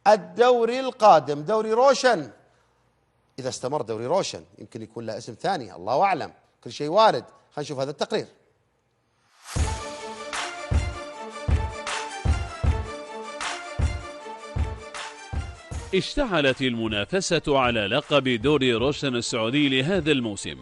الدوري القادم دوري روشن. إذا استمر دوري روشن يمكن يكون له اسم ثاني، الله أعلم، كل شيء وارد. خلينا نشوف هذا التقرير. اشتعلت المنافسة على لقب دوري روشن السعودي لهذا الموسم،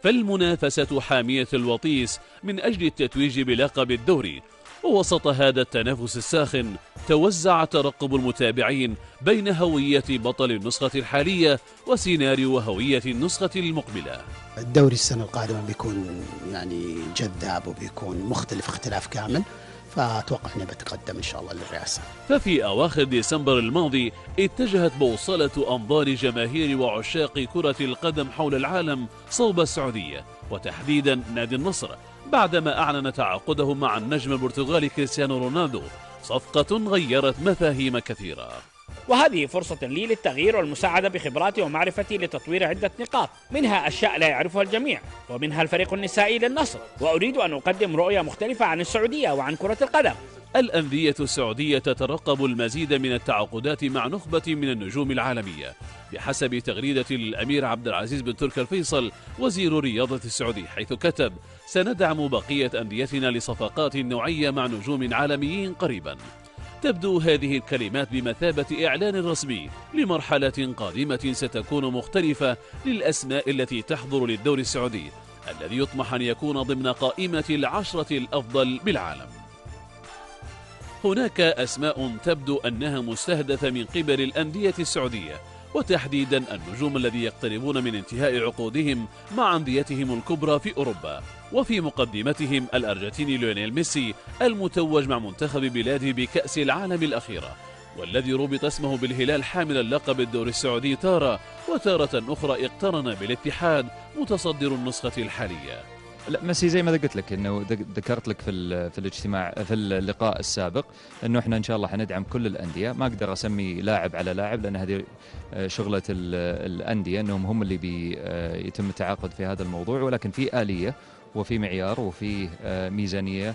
فالمنافسة حامية الوطيس من أجل التتويج بلقب الدوري. ووسط هذا التنافس الساخن توزع ترقب المتابعين بين هوية بطل النسخة الحالية وسيناريو هوية النسخة المقبلة. الدوري السنة القادمة بيكون يعني جذاب وبيكون مختلف اختلاف كامل، فأتوقع أنه بتقدم إن شاء الله للرئاسة. ففي أواخر ديسمبر الماضي اتجهت بوصلة أنظار جماهير وعشاق كرة القدم حول العالم صوب السعودية وتحديدا نادي النصر، بعدما أعلن تعاقده مع النجم البرتغالي كريستيانو رونالدو، صفقة غيرت مفاهيم كثيرة. وهذه فرصة لي للتغيير والمساعدة بخبراتي ومعرفتي لتطوير عدة نقاط، منها أشياء لا يعرفها الجميع، ومنها الفريق النسائي للنصر، وأريد أن أقدم رؤية مختلفة عن السعودية وعن كرة القدم. الأندية السعودية تترقب المزيد من التعاقدات مع نخبة من النجوم العالمية، بحسب تغريدة الأمير عبد العزيز بن تركي الفيصل وزير الرياضة السعودي، حيث كتب: سندعم بقية أنديتنا لصفقات نوعية مع نجوم عالميين قريبا. تبدو هذه الكلمات بمثابة إعلان رسمي لمرحلة قادمة ستكون مختلفة للأسماء التي تحضر للدوري السعودي، الذي يطمح أن يكون ضمن قائمة العشرة الأفضل بالعالم. هناك أسماء تبدو أنها مستهدفة من قبل الأندية السعودية، وتحديدا النجوم الذي يقتربون من انتهاء عقودهم مع أنديتهم الكبرى في أوروبا، وفي مقدمتهم الأرجنتيني ليونيل ميسي المتوج مع منتخب بلاده بكأس العالم الأخيرة، والذي ربط اسمه بالهلال حامل اللقب الدوري السعودي تارة، وتارة أخرى اقترن بالاتحاد متصدر النسخة الحالية. لا، ميسي زي ما قلت لك انه ذكرت لك في الاجتماع في اللقاء السابق انه احنا ان شاء الله حندعم كل الانديه، ما اقدر اسمي لاعب على لاعب لان هذه شغله الانديه انهم هم اللي بيتم التعاقد في هذا الموضوع، ولكن في آلية وفي معيار وفي ميزانيه.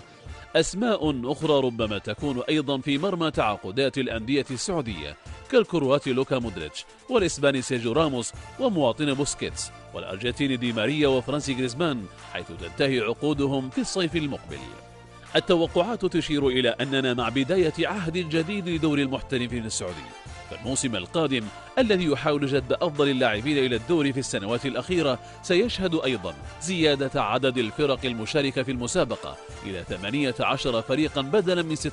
أسماء أخرى ربما تكون أيضا في مرمى تعاقدات الأندية السعودية كالكرواتي لوكا مودريتش، والإسباني سيرجيو راموس، ومواطن بوسكيتس، والأرجنتيني دي ماريا وفرانسي غريزمان، حيث تنتهي عقودهم في الصيف المقبل. التوقعات تشير إلى أننا مع بداية عهد جديد لدوري المحترفين السعودي، فالموسم القادم الذي يحاول جذب أفضل اللاعبين إلى الدوري في السنوات الأخيرة سيشهد أيضا زيادة عدد الفرق المشاركة في المسابقة إلى 18 فريقا بدلا من 16،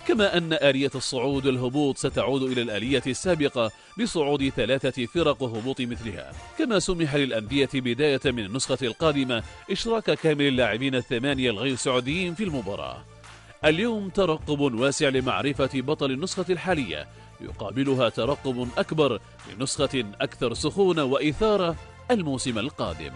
كما أن آلية الصعود والهبوط ستعود إلى الآلية السابقة بصعود 3 فرق وهبوط مثلها، كما سمح للأندية بداية من النسخة القادمة إشراك كامل اللاعبين 8 الغير سعوديين في المباراة. اليوم ترقب واسع لمعرفة بطل النسخة الحالية، يقابلها ترقب أكبر لنسخة أكثر سخونة وإثارة الموسم القادم.